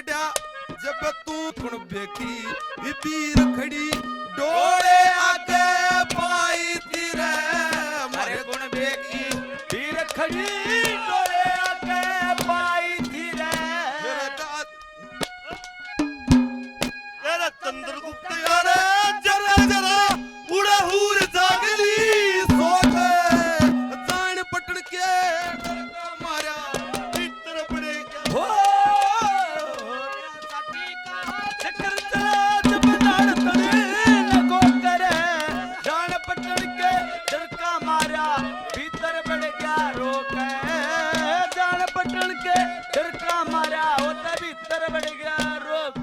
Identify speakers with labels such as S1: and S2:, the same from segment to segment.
S1: चढ़ा जब तू कुण बेकी वीर खड़ी डोले आगे पाई तीरे
S2: अरे गुण बेकी वीर खड़ी डोले आगे पाई धीरे
S1: तेरा चंद्रगुप्त यारे जरा जरा उड़ा हूर जागली सोच जान पटन के डरका मारा भीतर पड़े
S2: हो साथी का चक्कर चला जब नाड़ तड़े लगो करे जान पटन के डर का मारा भीतर बढ़ गया रोक जान पटन के डर का मारा होता भीतर बढ़ गया रोक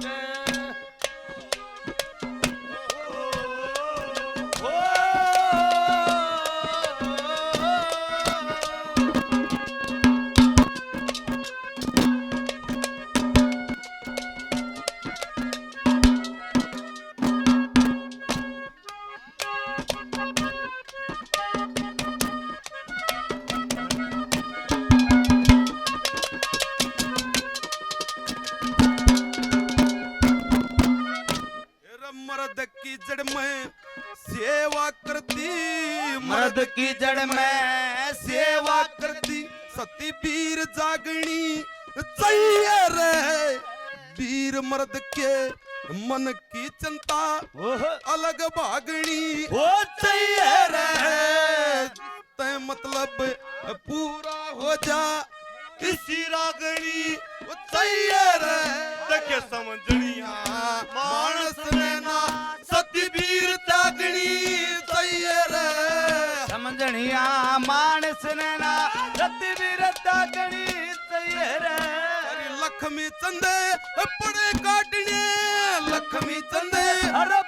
S1: मर्द की जड़ में सेवा करती
S2: मर्द की जड़ में
S1: सेवा करती सती वीर जागनी चाहिए रे वीर मर्द के मन की चिंता अलग भागनी
S2: हो चाहिए
S1: रे तय मतलब पूरा हो जा इसी रागनी चाहिए रे देखे समझनिया मानस ने ना सती वीर जागनी चाहिए रे
S2: समझनिया मानस ने ना रति वीरता गणी चाहिए रे
S1: लक्ष्मी चंदे पड़े काटने लक्ष्मी चंदे
S2: अरे